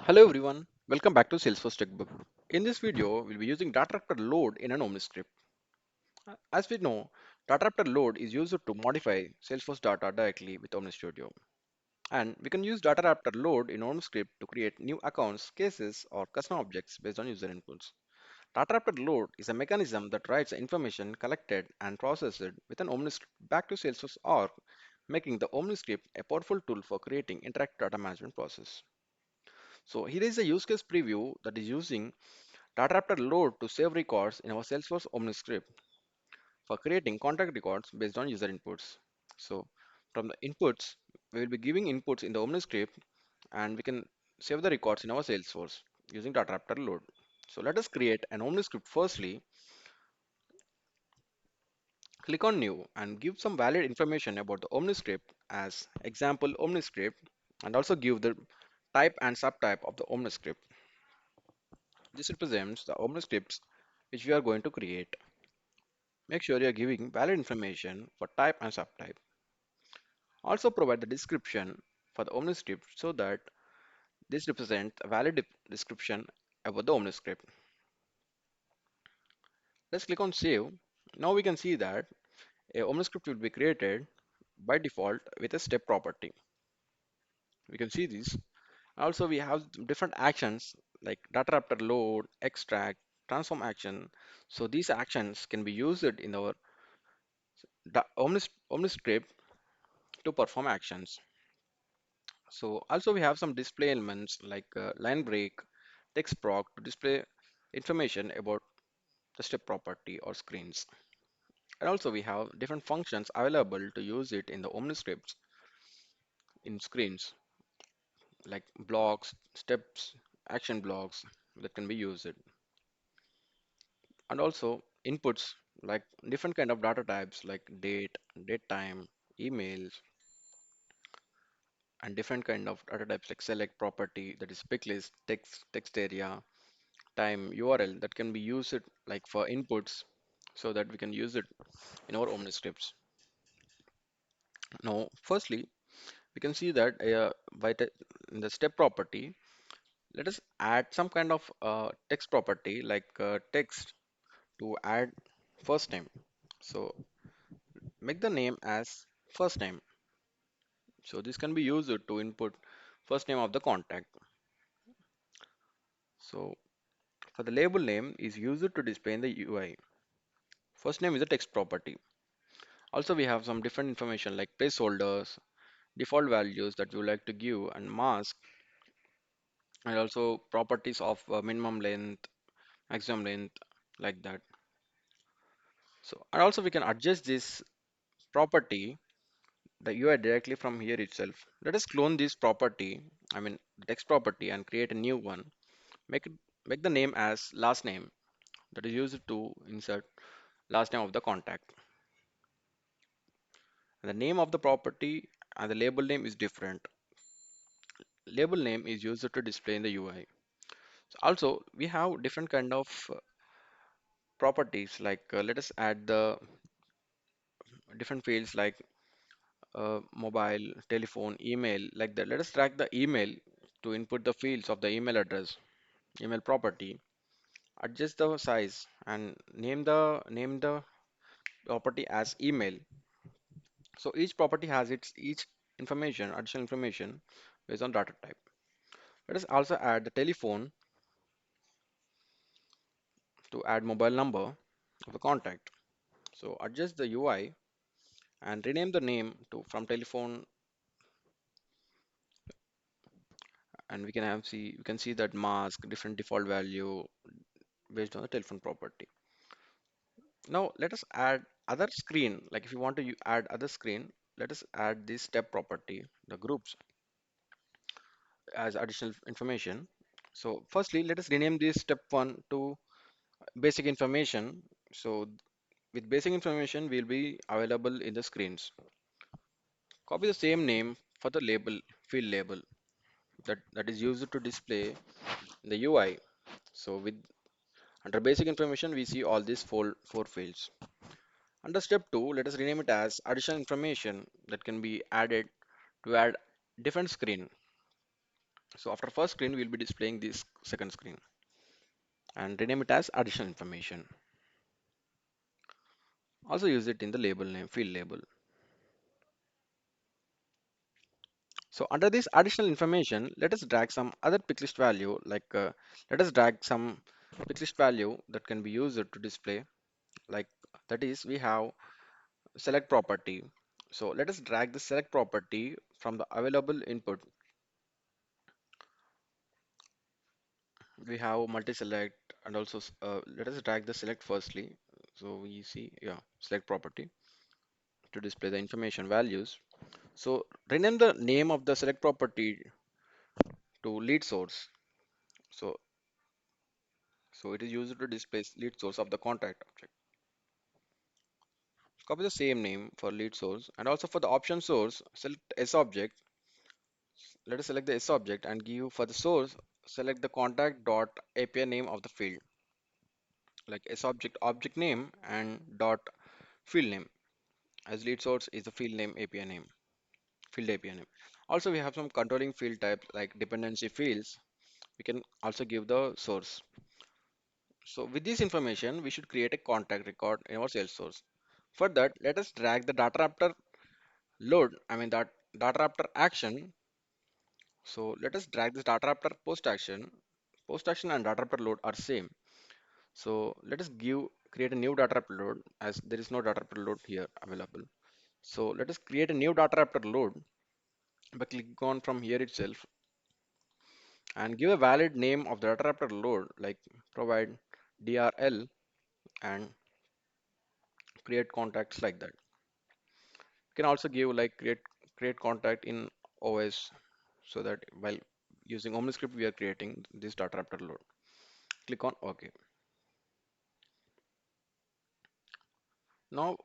Hello everyone, welcome back to Salesforce Textbook. In this video, we'll be using DataRaptor Load in an OmniScript. As we know, DataRaptor Load is used to modify Salesforce data directly with OmniStudio. And we can use DataRaptor Load in OmniScript to create new accounts, cases, or custom objects based on user inputs. DataRaptor Load is a mechanism that writes the information collected and processed with an OmniScript back to Salesforce org, making the OmniScript a powerful tool for creating interactive data management process. So here is a use case preview that is using DataRaptor Load to save records in our Salesforce OmniScript for creating contact records based on user inputs. So from the inputs, we will be giving inputs in the OmniScript and we can save the records in our Salesforce using DataRaptor Load. So let us create an OmniScript firstly. Click on New and give some valid information about the OmniScript as example OmniScript and also give the type and subtype of the OmniScript. This represents the OmniScripts which we are going to create. Make sure you are giving valid information for type and subtype. Also provide the description for the OmniScript so that this represents a valid description about the OmniScript. Let's click on Save. Now we can see that a OmniScript will be created by default with a step property. We can see this. Also, we have different actions like data raptor load, extract, transform action. So these actions can be used in our OmniScript to perform actions. So also we have some display elements like line break, text proc to display information about the step property or screens. And also we have different functions available to use it in the OmniScripts in screens like blocks, steps, action blocks that can be used. And also inputs like different kind of data types like date time, emails, and different kind of data types like select property that is pick list, text area, time URL that can be used like for inputs so that we can use it in our OmniScripts. Now, firstly, we can see that in the step property, let us add some kind of text property like text to add first name. So make the name as first name. So this can be used to input first name of the contact. So for the label name is used to display in the UI. First name is a text property. Also, we have some different information like placeholders, default values that you would like to give, and mask, and also properties of minimum length, maximum length, like that. So, and also we can adjust this property, the UI directly from here itself. Let us clone this property, I mean the text property, and create a new one. Make it make the name as last name that is used to insert last name of the contact. And the name of the property and the label name is different. Label name is used to display in the UI. So also, we have different kind of properties like let us add the different fields like mobile, telephone, email, like that. Let us track the email to input the fields of the email address, email property, adjust the size, and name the property as email. So each property has its each information, additional information based on data type. Let us also add the telephone to add mobile number of the contact. So adjust the UI and rename the name to from telephone, and we can see that mask different default value based on the telephone property. Now let us add other screen. Like if you want to add other screen, let us add this step property, the groups as additional information. So firstly, let us rename this step one to basic information. So with basic information will be available in the screens. Copy the same name for the label field label that is used to display the UI. So with under basic information we see all these four fields. Under step 2, let us rename it as additional information that can be added to add different screen. So after first screen, we'll be displaying this second screen and rename it as additional information. Also use it in the label name, field label. So under this additional information, let us drag some other picklist value let us drag some picklist value that can be used to display like that is we have select property. So let us drag the select property from the available input. We have multi-select and also let us drag the select firstly. So we see, yeah, select property to display the information values. So rename the name of the select property to lead source. So so it is used to display lead source of the contact object. Copy the same name for lead source and also for the option source, select S object. Let us select the S object and give for the source, select the contact dot API name of the field, like S object object name and dot field name, as lead source is the field name API name, field API name. Also, we have some controlling field types like dependency fields. We can also give the source. So with this information, we should create a contact record in our Salesforce. For that, let us drag the DataRaptor load, that DataRaptor action. So let us drag this DataRaptor post action. Post action and DataRaptor load are same. So let us create a new DataRaptor load as there is no DataRaptor load here available. So let us create a new DataRaptor load by clicking on from here itself and give a valid name of the DataRaptor load like provide DRL and create contacts like that. You can also give like create contact in OS so that while using OmniScript we are creating this DataRaptor load. Click on OK. Now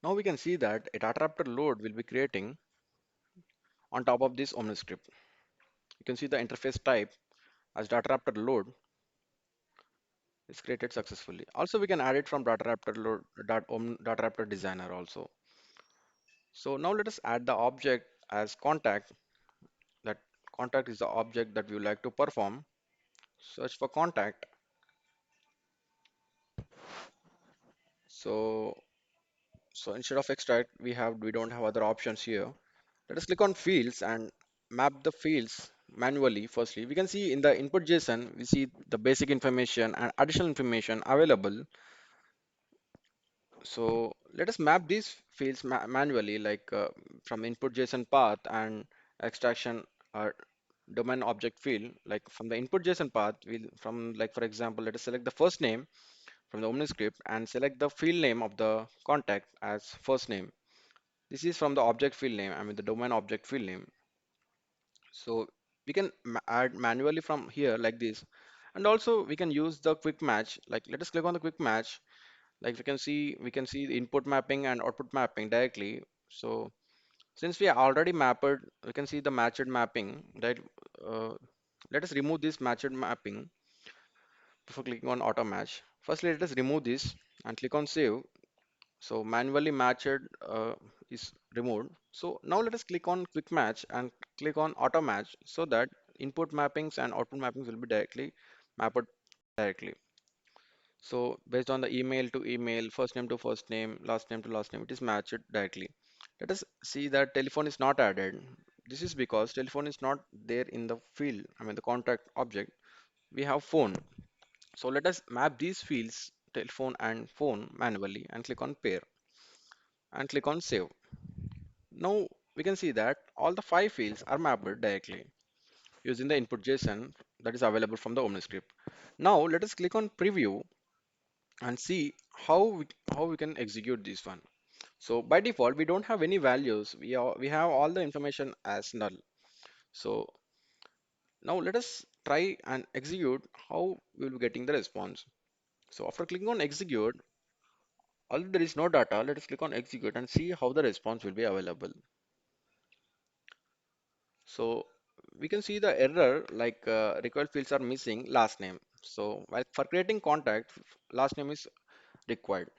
now we can see that a DataRaptor load will be creating on top of this OmniScript. You can see the interface type as DataRaptor load is created successfully. Also, we can add it from DataRaptor load DataRaptor designer also. So now let us add the object as contact. That contact is the object that we would like to perform. Search for contact. So so instead of extract, we don't have other options here. Let us click on fields and map the fields manually. Firstly, we can see in the input JSON, we see the basic information and additional information available. So let us map these fields manually, from input JSON path and extraction or domain object field. Like from the input JSON path, we'll from like for example, let us select the first name from the OmniScript and select the field name of the contact as first name. This is from the object field name, the domain object field name. So we can add manually from here like this. And also we can use the quick match. Like let us click on the quick match. Like we can see the input mapping and output mapping directly. So since we are already mapped, we can see the matched mapping. Right? Uh, let us remove this matched mapping before clicking on auto match. Firstly, let us remove this and click on save. So manually matched is removed. So now let us click on quick match and click on auto match so that input mappings and output mappings will be directly mapped directly. So based on the email to email, first name to first name, last name to last name, it is matched directly. Let us see that telephone is not added. This is because telephone is not there in the field, the contact object. We have phone. So let us map these fields, telephone and phone manually and click on pair and click on save. Now we can see that all the five fields are mapped directly using the input JSON that is available from the OmniScript. Now let us click on preview and see how we can execute this one. So by default, we don't have any values. We have all the information as null. So now let us try and execute how we will be getting the response. So after clicking on execute, although there is no data, let us click on execute and see how the response will be available. So we can see the error required fields are missing last name. So while for creating contact, last name is required.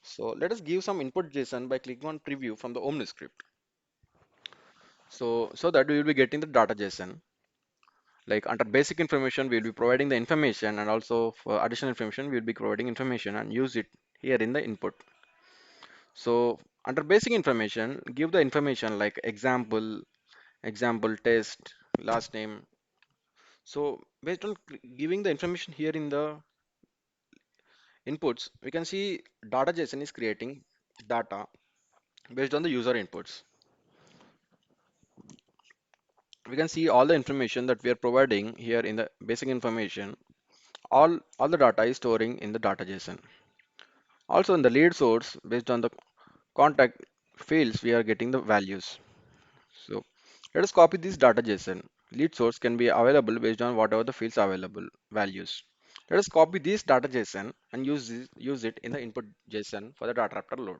So let us give some input JSON by clicking on preview from the OmniScript. So that we will be getting the data JSON. Like under basic information, we will be providing the information, and also for additional information, we will be providing information and use it here in the input. So under basic information, give the information like example, test, last name. So based on giving the information here in the inputs, we can see data JSON is creating data based on the user inputs. We can see all the information that we are providing here in the basic information. All the data is storing in the data JSON. Also in the lead source, based on the contact fields, we are getting the values. So let us copy this data JSON. Lead source can be available based on whatever the fields available values. Let us copy this data JSON and use it in the input JSON for the DataRaptor load.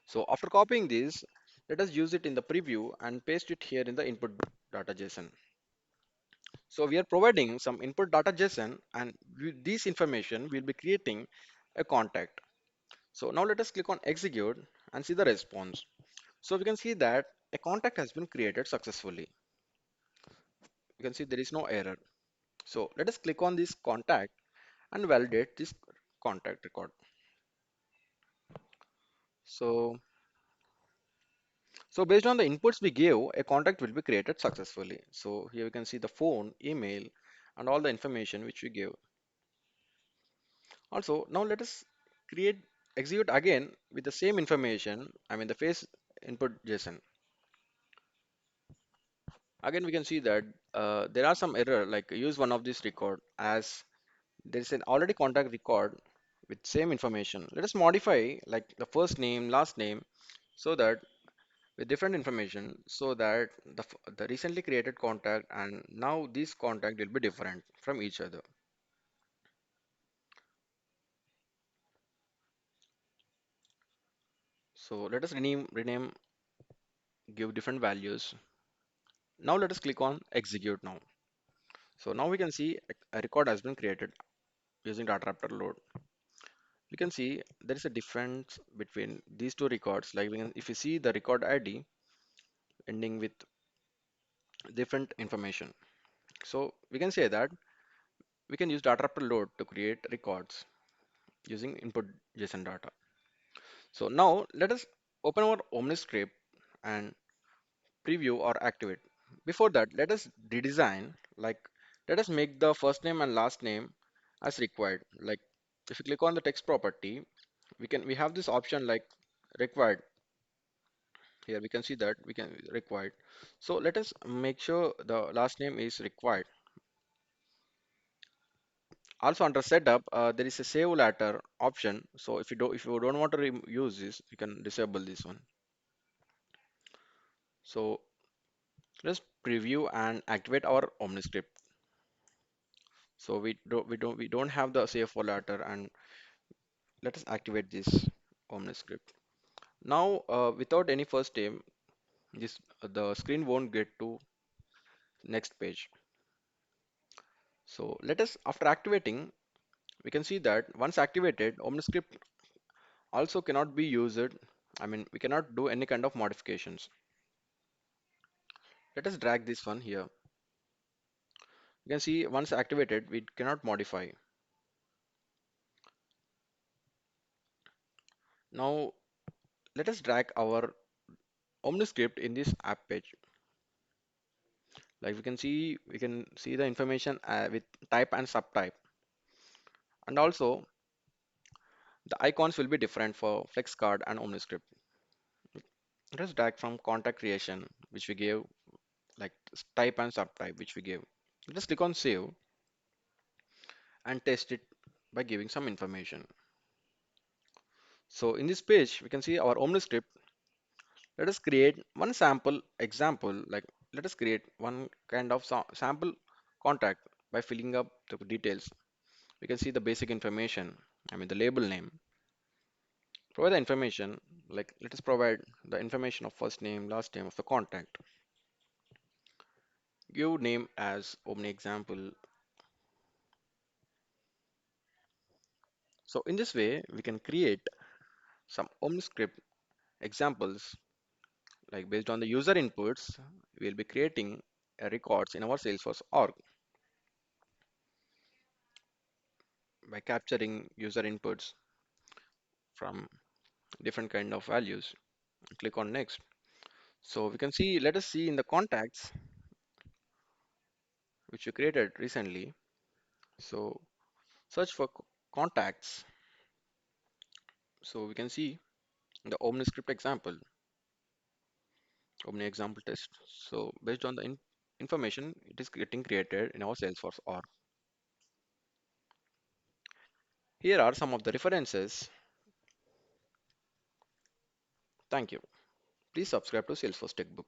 So after copying this, let us use it in the preview and paste it here in the input data JSON. So we are providing some input data JSON, and with this information we'll be creating a contact. So now let us click on execute and see the response. So we can see that a contact has been created successfully. You can see there is no error. So let us click on this contact and validate this contact record. So, so based on the inputs we gave, a contact will be created successfully. So here we can see the phone, email, and all the information which we gave. Also, now let us create execute again with the same information, I mean the face input JSON. Again, we can see that there are some error like use one of this record as there is an already contact record with same information. Let us modify like the first name, last name, so that with different information, so that the recently created contact and now this contact will be different from each other. So let us rename, give different values. Now let us click on execute now. So now we can see a record has been created using DataRaptor load. We can see there is a difference between these two records. Like if you see the record ID ending with different information. So we can say that we can use DataRaptor load to create records using input JSON data. So now let us open our OmniScript and preview or activate. Before that, let us redesign, like let us make the first name and last name as required. Like if you click on the text property, we have this option like required. Here we can see that we can required. So let us make sure the last name is required. Also under setup, there is a save later option. So if you don't want to use this, you can disable this one. So let's preview and activate our OmniScript. So we don't have the save for later, and let us activate this OmniScript. Now without any first name, this the screen won't get to next page. So let us after activating, we can see that once activated, OmniScript also cannot be used. I mean, we cannot do any kind of modifications. Let us drag this one here. You can see once activated, we cannot modify. Now let us drag our OmniScript in this app page. Like we can see the information with type and subtype, and also the icons will be different for FlexCard and OmniScript. Let us drag from contact creation, which we gave like type and subtype, which we gave. Let us click on save and test it by giving some information. So in this page, we can see our OmniScript. Let us create one sample example, like let us create one kind of sample contact by filling up the details. We can see the basic information, I mean the label name. Provide the information, like let us provide the information of first name, last name of the contact. Give name as Omni example. So in this way, we can create some OmniScript examples Like based on the user inputs, we'll be creating records in our Salesforce org by capturing user inputs from different kind of values. Click on next. So we can see, let us see in the contacts which you created recently. So search for contacts. So we can see the OmniScript example, Omni example test. So based on the information, it is getting created in our Salesforce org. Here are some of the references. Thank you. Please subscribe to Salesforce Textbook.